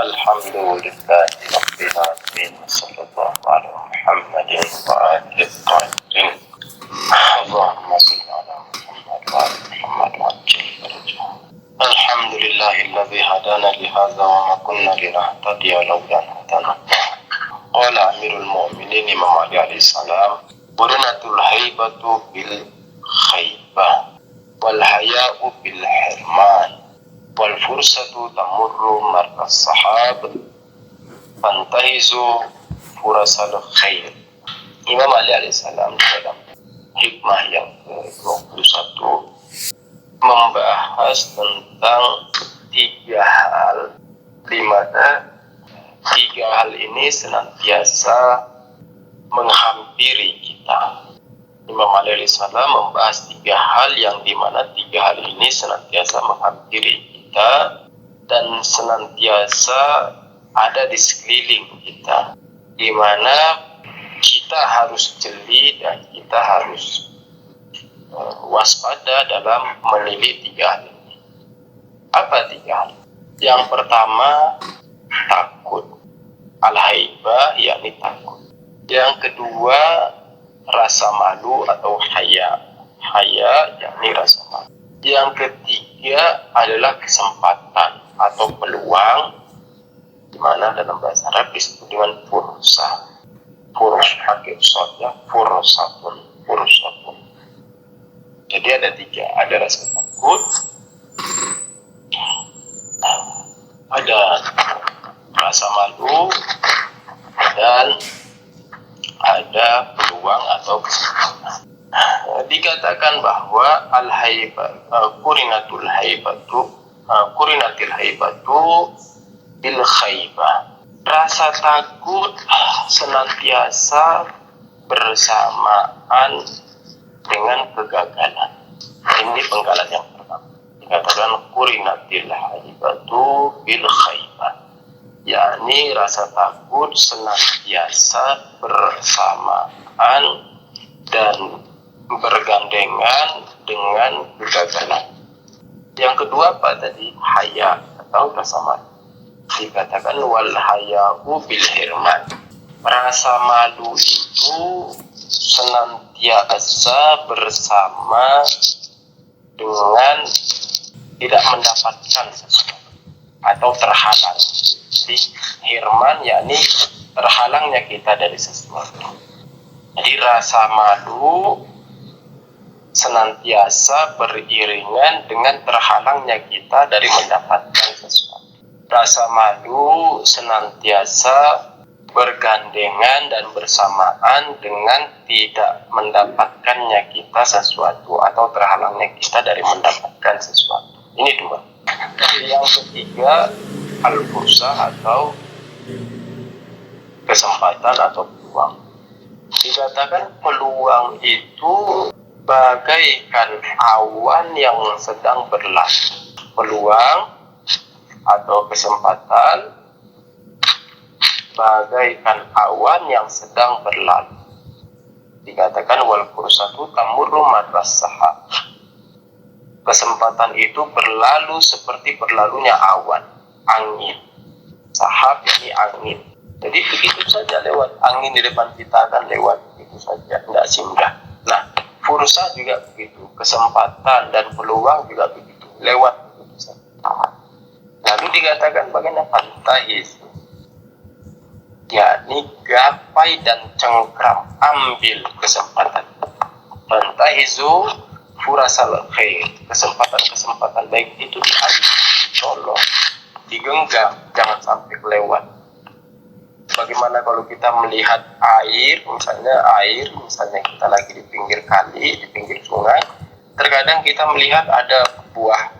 Alhamdulillahi Rabbil Alamin. Sallallahu ala Muhammadin wa alihi tahirin. Allahumma salli ala Muhammad wa ala Muhammad wa ajil. Alhamdulillahilladzi hadana lihadza wa ma kunna linahtadiya lawla an hadana Allah. Qala Amirul Mu'minin Imam Ali alaihi salam, "Burnatul haibatu bil khaybah wal haya'u bil hirman wal fursatu tamurru marras sahab fantahizu furasal khair." Imam Ali alaihissalam dalam hikmah yang ke-21 membahas tentang tiga hal, di mana tiga hal ini senantiasa menghampiri kita. Imam Ali alaihissalam membahas tiga hal yang dimana tiga hal ini senantiasa menghampiri kita dan senantiasa ada di sekeliling kita, di mana kita harus jeli dan kita harus waspada dalam menilik tiga hal ini. Apa tiga hal? Yang pertama, takut, al-haibah, yakni takut. Yang kedua, rasa malu atau haya, yakni rasa malu. Yang ketiga adalah kesempatan atau peluang, di mana dalam bahasa Arab disebut dengan fursa. Hakik sodnya fursatun. Jadi ada tiga, ada rasa takut, ada rasa malu, dan ada peluang atau kesempatan. Dikatakan bahwa qurinatil haibatu bil khaybah. Rasa takut senantiasa bersamaan dengan kegagalan. Ini penggalan yang pertama. Dikatakan qurinatil haibatu bil khaybah, yakni rasa takut senantiasa bersamaan dan bergandengan dengan kegagalan. Yang kedua apa tadi? Haya atau rasa malu. Dikatakan wal haya'u bil hirman. Rasa malu itu senantiasa bersama dengan tidak mendapatkan sesuatu atau terhalang. Jadi hirman yakni terhalangnya kita dari sesuatu. Jadi rasa malu senantiasa beriringan dengan terhalangnya kita dari mendapatkan sesuatu. Rasa malu senantiasa bergandengan dan bersamaan dengan tidak mendapatkannya kita sesuatu atau terhalangnya kita dari mendapatkan sesuatu. Ini dua. Yang ketiga, al-fursa atau kesempatan atau peluang. Dikatakan peluang itu bagaikan awan yang sedang berlalu. Peluang atau kesempatan bagaikan awan yang sedang berlalu. Dikatakan wal fursatu tamurru marras sahab. Kesempatan itu berlalu seperti berlalunya awan, angin. Sahab yakni angin. Jadi begitu saja lewat angin di depan kita akan lewat begitu saja, tidak singgah. Nah, fursa juga begitu, kesempatan dan peluang juga begitu, lewat begitu saja. Lalu dikatakan bagaimana fantahiz, yakni gapai dan cengkram, ambil kesempatan. Fantahizu furasal khair, kesempatan baik itu diambil, colong, digenggam, jangan sampai kelewat. Bagaimana kalau kita melihat air, misalnya kita lagi di pinggir kali, di pinggir sungai, terkadang kita melihat ada buah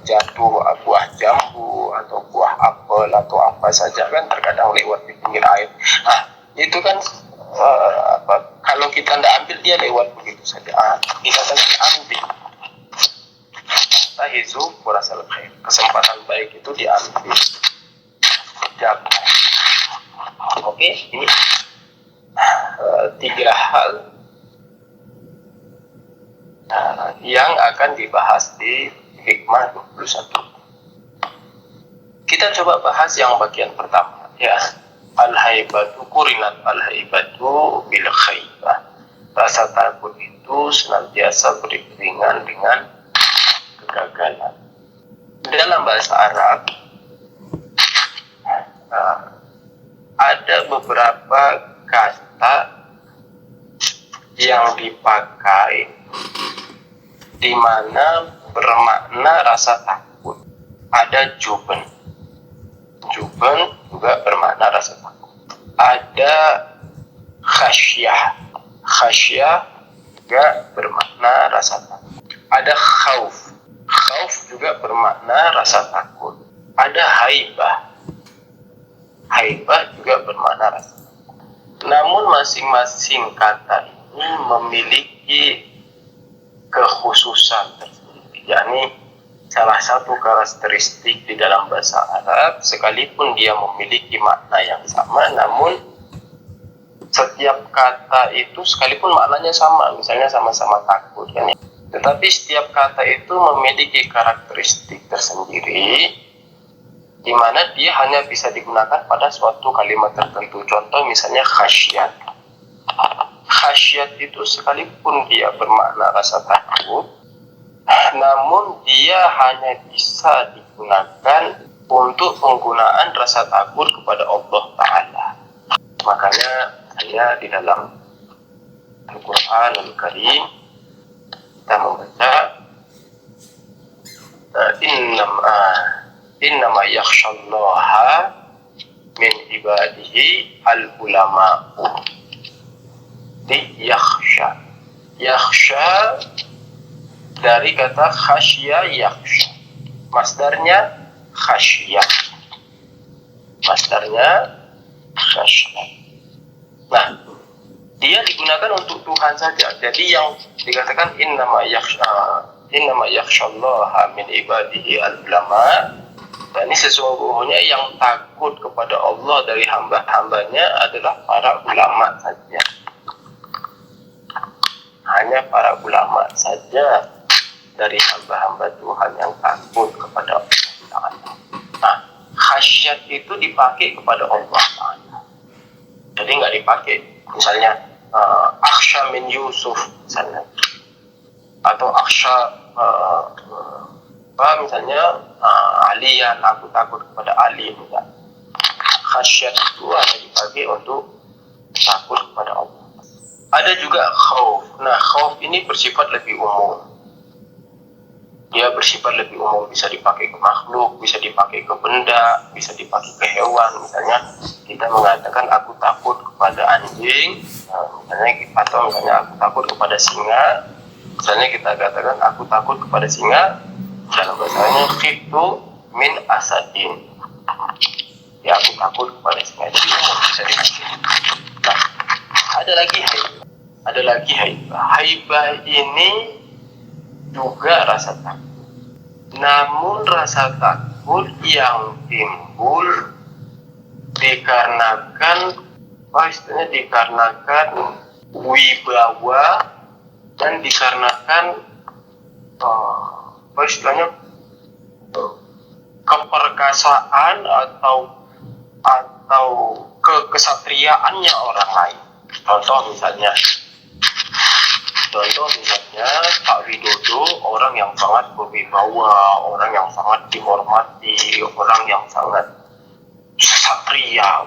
jatuh, buah jambu atau buah apel atau apa saja kan terkadang lewat di pinggir air. Nah, itu kan kalau kita tidak ambil dia lewat begitu saja. Kita tadi ambil. Tahizu furasal khair. Kesempatan baik itu diambil. Jaga. Oke, ini tiga hal yang akan dibahas di hikmah 21. Kita coba bahas yang bagian pertama ya. Al-haibatu kurinat al-haibatu bil khaibah. Rasa takut itu senantiasa beriringan dengan kegagalan. Dalam bahasa Arab ada beberapa kata yang dipakai di mana bermakna rasa takut. Ada juben. Juben juga bermakna rasa takut. Ada khasyah. Khasyah juga bermakna rasa takut. Ada khauf. Khauf juga bermakna rasa takut. Ada haibah. Haibah juga bermakna rasa takut. Namun masing-masing kata ini memiliki kekhususan tersendiri, yakni salah satu karakteristik di dalam bahasa Arab, sekalipun dia memiliki makna yang sama, namun setiap kata itu sekalipun maknanya sama, misalnya sama-sama takut kan ya, tetapi setiap kata itu memiliki karakteristik tersendiri di mana dia hanya bisa digunakan pada suatu kalimat tertentu. Contoh misalnya khasyat. Khasyat itu sekalipun dia bermakna rasa takut, namun dia hanya bisa digunakan untuk penggunaan rasa takut kepada Allah Ta'ala. Makanya saya di dalam Al-Quran Al-Karim kita membaca innama yakhshallaha min ibadihi al-ulama'u. Di yakhsha. Yakhsha dari kata khasya yakhsha. Masdarnya khasyah. Masdarnya khasyah. Nah, dia digunakan untuk Tuhan saja. Jadi yang dikatakan innama yakhshallaha min ibadihi al-ulama. Dan ini sesungguhnya yang takut kepada Allah dari hamba-hambanya adalah para ulama saja. Hanya para ulama saja dari hamba-hamba Tuhan yang takut kepada Allah Ta'ala. Nah, khasyat itu dipakai kepada Allah Ta'ala. Jadi nggak dipakai misalnya akhsha min Yusuf misalnya, atau akhsha misalnya Aliyan, aku takut kepada Ali. Enggak. Khasyat itu hanya dipakai untuk takut kepada Allah. Ada juga khauf. Nah, khauf ini bersifat lebih umum. Dia bersifat lebih umum, bisa dipakai ke makhluk, bisa dipakai ke benda, bisa dipakai ke hewan. Misalnya kita mengatakan aku takut kepada anjing, atau misalnya aku takut kepada singa. Misalnya kita katakan aku takut kepada singa, dalam bahasanya khiftu min asadin. Ya, aku takut kepada singa. Jadi bisa dipakai. Nah, ada lagi haibah. Haibah ini juga rasa takut. Namun rasa takut yang timbul dikarenakan wibawa dan dikarenakan keperkasaan atau kekesatriaannya orang lain. Contoh misalnya Pak Widodo, orang yang sangat berwibawa, orang yang sangat dihormati, orang yang sangat satria,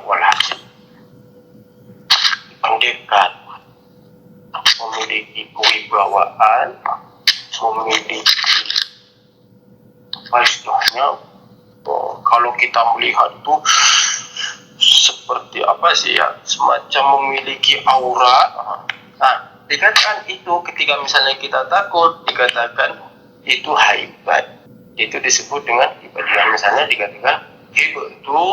pendekar, memiliki kewibawaan, memiliki istilahnya, kalau kita melihat itu seperti apa sih ya, semacam memiliki aura. Nah, dikatakan itu ketika misalnya kita takut, dikatakan itu haibat. Itu disebut dengan haibat. Misalnya dikatakan itu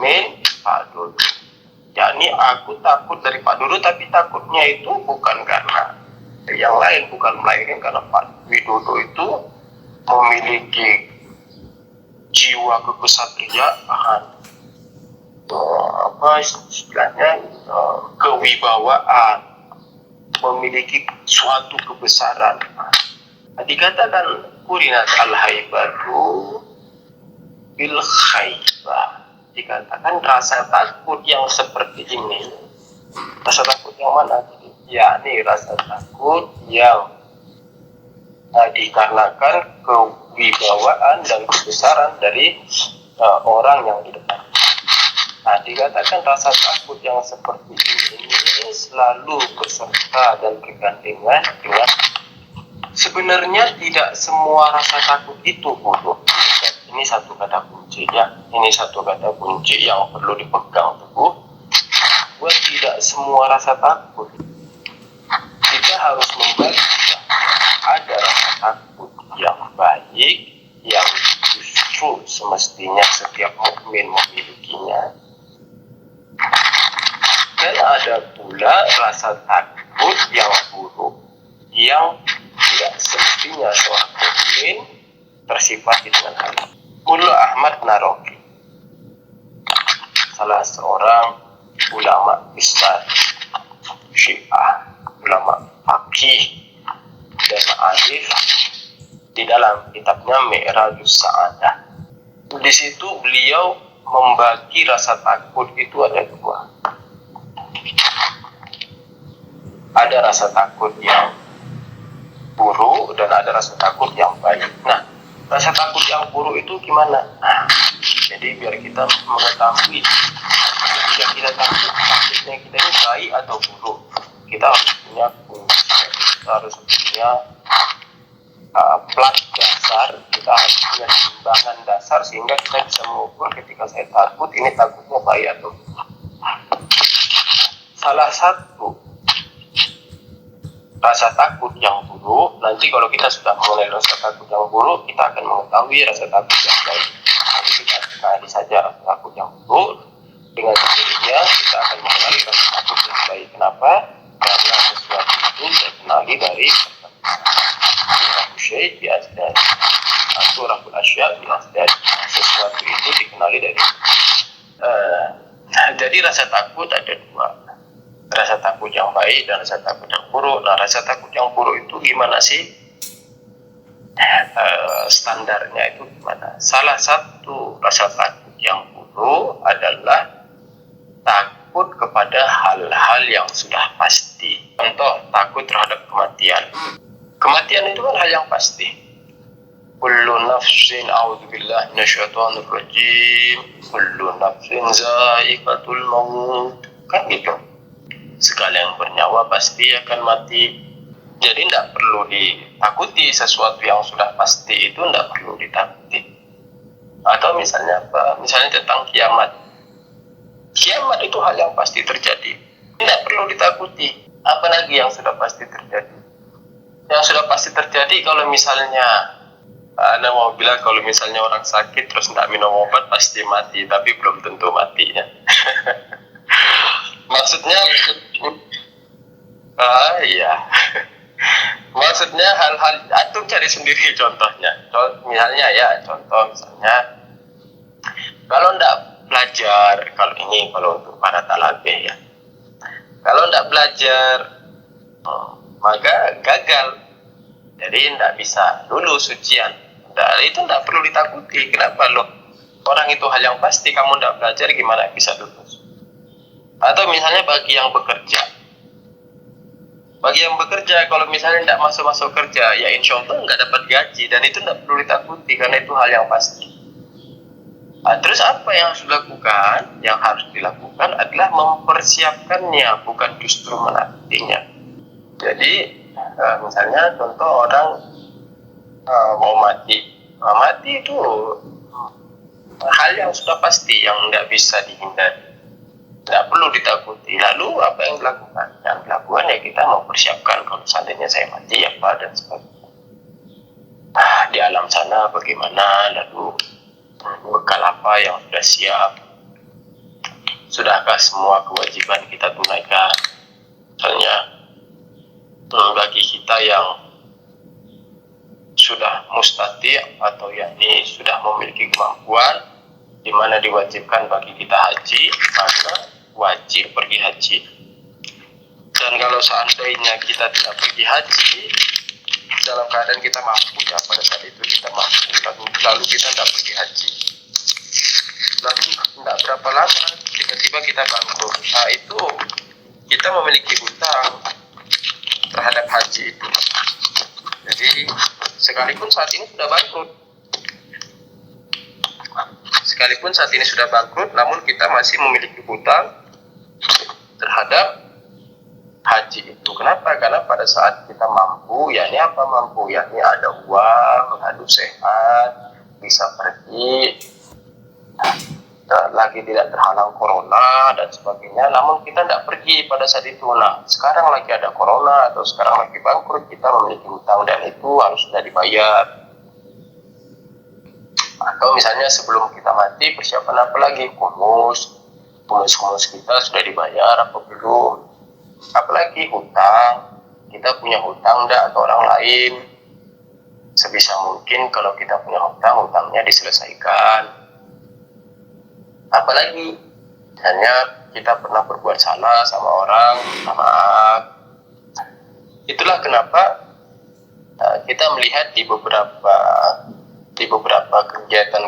min Pak Dodo. Yakni aku takut dari Pak Dodo, tapi takutnya itu bukan karena yang lain, bukan melainkan karena Pak Widodo itu memiliki jiwa kekesatriaan, istilahnya kewibawaan, memiliki suatu kebesaran. Dikatakan kurinat al-haibatu bil khaybah. Dikatakan rasa takut yang seperti ini, rasa takut yang mana? Yakni rasa takut yang dikarenakan kewibawaan dan kebesaran dari orang yang di depan. Nah, dikatakan rasa takut yang seperti ini selalu berserta dan bergandengan dengan, sebenarnya tidak semua rasa takut itu buruk. Ini satu kata kunci ya. Ini satu kata kunci yang perlu dipegang teguh. Buat tidak semua rasa takut kita harus membagi. Ada rasa takut yang baik, yang justru semestinya setiap mukmin memilikinya. Dan ada pula rasa takut yang buruk, yang tidak semestinya seorang mukmin tersifati dengan hal ini. Mullah Ahmad Naroki, salah seorang ulama besar Syiah, ulama faqih dan arif, di dalam kitabnya Mi'rajus Sa'adah, di situ beliau membagi rasa takut itu ada dua. Ada rasa takut yang buruk dan ada rasa takut yang baik. Nah, rasa takut yang buruk itu gimana? Nah, jadi biar kita mengetahui jika kita takutnya kita ini baik atau buruk, kita harus punya kunci, kita harus punya plat dasar, kita harus punya timbangan dasar sehingga kita bisa mengukur ketika saya takut ini takutnya baik atau buruk. Salah satu rasa takut yang buruk, nanti kalau kita sudah mengenal rasa takut yang buruk, kita akan mengetahui rasa takut yang baik. Jadi kita kenali saja rasa takut yang buruk, dengan sendirinya kita akan mengenali rasa takut yang baik. Kenapa? Karena sesuatu itu saya kenali dari Surah Syekh di Asdad, Surah Al-Asya di Asdad. Sesuatu itu dikenali dari jadi rasa takut ada dua, rasa takut yang baik dan rasa takut yang buruk. Nah, rasa takut yang buruk itu gimana sih standarnya itu gimana? Salah satu rasa takut yang buruk adalah takut kepada hal-hal yang sudah pasti. Contoh, takut terhadap kematian. Kematian itu kan hal yang pasti. Kullu nafsin, a'udzubillahi minasyaitonir rajim, kullu nafsin za'iqatul maut. Kan gitu. Segala yang bernyawa pasti akan mati. Jadi tidak perlu ditakuti sesuatu yang sudah pasti, itu tidak perlu ditakuti. Atau misalnya apa? Misalnya tentang kiamat. Kiamat itu hal yang pasti terjadi, tidak perlu ditakuti. Apalagi yang sudah pasti terjadi. Yang sudah pasti terjadi kalau misalnya Anda mau bilang kalau misalnya orang sakit terus tidak minum obat pasti mati, tapi belum tentu matinya. Maksudnya iya. Maksudnya hal-hal antum cari sendiri contohnya. Misalnya kalau ndak belajar, kalau untuk para talabeh ya. Kalau ndak belajar maka gagal. Jadi ndak bisa lulus ujian. Itu ndak perlu ditakuti. Kenapa loh? Orang itu hal yang pasti, kamu ndak belajar gimana bisa lulus? Atau misalnya bagi yang bekerja, kalau misalnya tidak masuk kerja, ya insya Allah nggak dapat gaji, dan itu tidak perlu ditakuti karena itu hal yang pasti. Terus apa yang harus dilakukan adalah mempersiapkannya, bukan justru menantinya. Jadi misalnya contoh orang mau mati itu hal yang sudah pasti, yang tidak bisa dihindari. Tidak perlu ditakuti. Lalu apa yang dilakukan? Yang dilakukan ya kita mempersiapkan kalau seandainya saya mati apa dan sebagainya. Di alam sana bagaimana, lalu bekal apa yang sudah siap, sudahkah semua kewajiban kita tunaikan. Misalnya bagi kita yang sudah mustati' atau yakni sudah memiliki kemampuan di mana diwajibkan bagi kita haji, maka wajib pergi haji. Dan kalau seandainya kita tidak pergi haji dalam keadaan kita mampu, ya pada saat itu kita mampu, lalu kita tidak pergi haji, tidak berapa lama tiba-tiba kita bangkrut. Nah, itu kita memiliki hutang terhadap haji itu. Jadi sekalipun saat ini sudah bangkrut, namun kita masih memiliki hutang terhadap haji itu. Kenapa? Karena pada saat kita mampu, yakni apa mampu? Yakni ada uang, lalu sehat, bisa pergi, lagi tidak terhalang corona dan sebagainya. Namun kita tidak pergi pada saat itu. Nah, sekarang lagi ada corona atau sekarang lagi bangkrut, kita memiliki hutang dan itu harus sudah dibayar. Atau misalnya sebelum kita mati, persiapan apa lagi? Kumus kita sudah dibayar apa belum? Apalagi hutang, kita punya hutang enggak ke orang lain. Sebisa mungkin kalau kita punya hutang, hutangnya diselesaikan. Apalagi misalnya kita pernah berbuat salah sama orang, minta maaf. Itulah kenapa kita melihat di beberapa kegiatan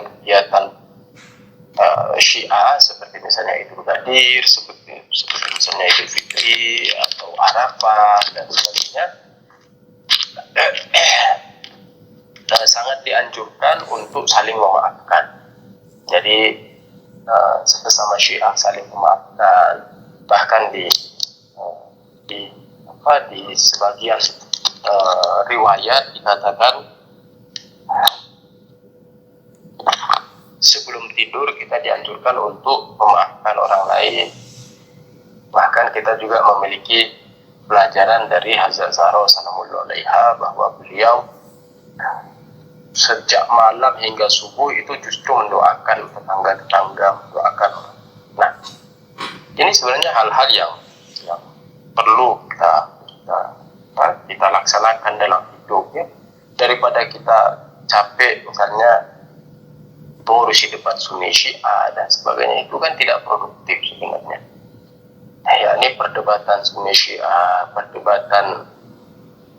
Syiah seperti misalnya Idul Qadir, seperti misalnya Idul Fitri atau Arafah dan sebagainya, sangat dianjurkan untuk saling memaafkan. Jadi sesama Syiah saling memaafkan, bahkan di sebagian riwayat dikatakan sebelum tidur kita dianjurkan untuk memaafkan orang lain. Bahkan kita juga memiliki pelajaran dari Hazrat Zahra Salamullah alaiha bahwa beliau sejak malam hingga subuh itu justru mendoakan tetangga-tetangga, mendoakan orang. Nah, ini sebenarnya hal-hal yang perlu kita laksanakan dalam hidup, ya. Daripada kita capek misalnya mengurusi debat Sunni Syiah dan sebagainya, itu kan tidak produktif sebenarnya. Ya, ini perdebatan Sunni Syiah, perdebatan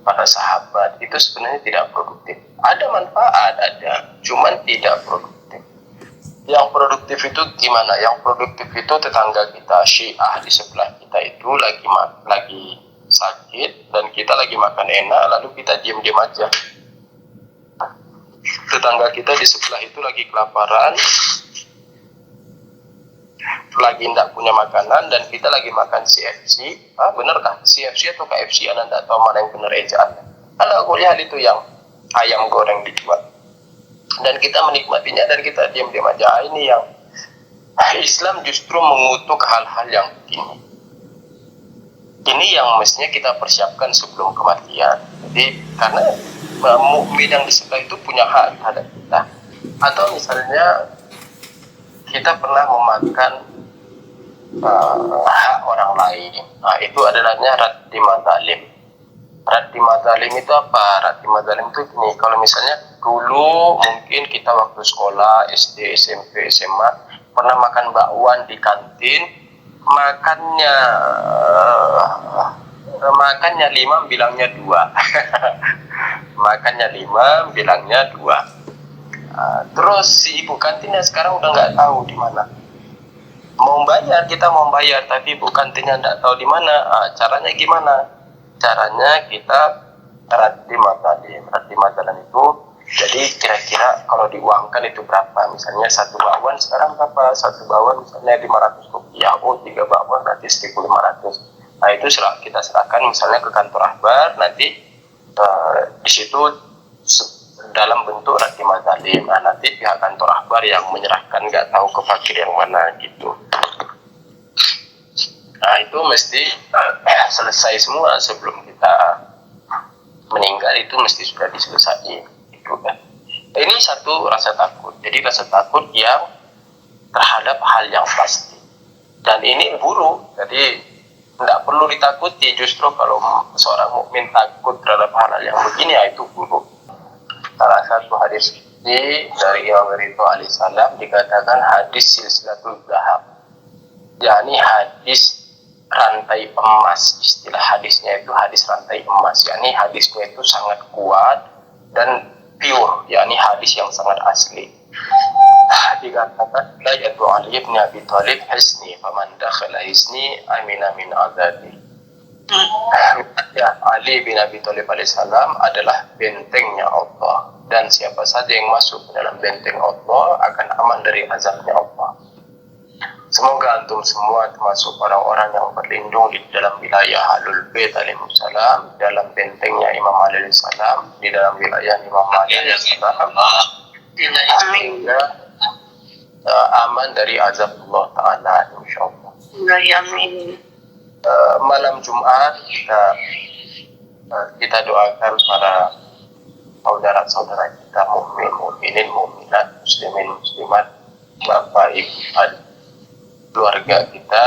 para sahabat, itu sebenarnya tidak produktif. Ada manfaat, cuman tidak produktif. Yang produktif itu gimana? Yang produktif itu tetangga kita Syiah di sebelah kita itu lagi sakit dan kita lagi makan enak, lalu kita diam-diam aja. Tetangga kita di sebelah itu lagi kelaparan, lagi tidak punya makanan, dan kita lagi makan CFC. Benarkah CFC atau KFC? Anda tidak tahu mana yang benar ejaannya. Anda aku lihat itu yang ayam goreng dijual, dan kita menikmatinya dan kita diam-diam aja. Ini yang Islam justru mengutuk hal-hal yang begini. Ini yang mestinya kita persiapkan sebelum kematian. Jadi karena mukmin yang di sebelah itu punya hak terhadap kita. Atau misalnya kita pernah memakan hak orang lain. Nah, itu adalahnya raddi madzalim. Raddi madzalim itu apa? Raddi madzalim itu gini, kalau misalnya dulu mungkin kita waktu sekolah SD, SMP, SMA pernah makan bakwan di kantin, makannya 5 bilangnya 2. Makannya 5 bilangnya 2. Terus si ibu kantinnya sekarang udah nggak tahu di mana. Kita mau bayar, tapi ibu kantinnya nggak tahu di mana. Caranya gimana? Caranya kita raddi madzalim itu. Jadi kira-kira kalau diuangkan itu berapa? Misalnya 1 bakwan sekarang berapa? 1 bakwan misalnya 500 rupiah. 3 bakwan berarti 1.500. Nah, itu kita serahkan misalnya ke kantor Ahbar, nanti di situ dalam bentuk raddi madzalim. Nah, nanti pihak kantor Ahbar yang menyerahkan, nggak tahu ke fakir yang mana gitu. Nah, itu mesti selesai semua sebelum kita meninggal, itu mesti sudah diselesaikan gitu kan. Ini satu rasa takut. Jadi rasa takut yang terhadap hal yang pasti. Dan ini buruk. Jadi tidak perlu ditakuti. Justru kalau seorang mukmin takut terhadap hal yang begini, itu buruk. Salah satu hadis ini dari Imam Ridho alaihissalam dikatakan hadis silsilatul dhahab, yakni hadis rantai emas. Istilah hadisnya itu hadis rantai emas, yakni hadisnya itu sangat kuat dan pure, yakni hadis yang sangat asli. dikatakan la yadu Ali bin Abi Thalib hisni faman dakhala hisni amina min azabi. Ya, Ali bin Abi Thalib alaihissalam adalah bentengnya Allah, dan siapa saja yang masuk ke dalam benteng Allah akan aman dari azabnya Allah. Semoga antum semua termasuk orang-orang yang berlindung di dalam wilayah Ahlul Bait alaihissalam, dalam bentengnya Imam Ali alaihissalam, di dalam wilayah Imam Ali alaihissalam, sehingga aman dari azab Allah Ta'ala, insyaallah. Amin. Malam Jumat kita doakan para saudara-saudara kita, mukminin, mukminat, muslimin, muslimat, bapak, ibu, adik, keluarga kita,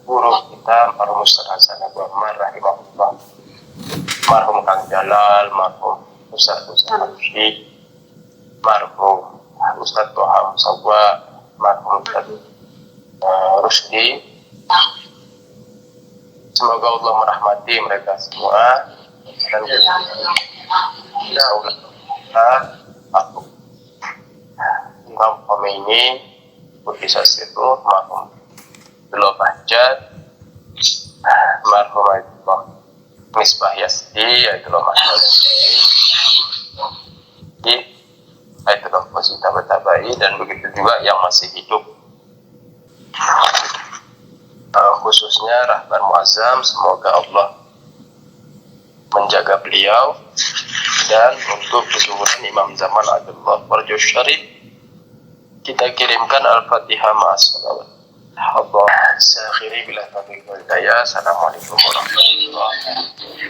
guru kita, marhum Ustaz Hasan Abu Ammar rahimahullah, marhum Kang Jalal, marhum Ustaz Hamdi, marhum Ustaz Toha Musawwa, marhum Ustaz Rusdi. Semoga Allah merahmati mereka semua, dan kita aku Imam Khomeini Budi Sasitu, marhum Abdullah Bahjat, marhum Aidullah Misbah Yasdi, Aidullah Masjid Aidullah Fasita Batabai, dan begitu juga yang masih hidup, khususnya Rahbar Muazzam. Semoga Allah menjaga beliau, dan untuk kesuburan Imam Zaman Abdullah Farjo Syarif kita kirimkan Al-Fatihah ma'as-salawat. Allah sakhiri bila taufiq wal hidayah. Assalamualaikum warahmatullahi wabarakatuh.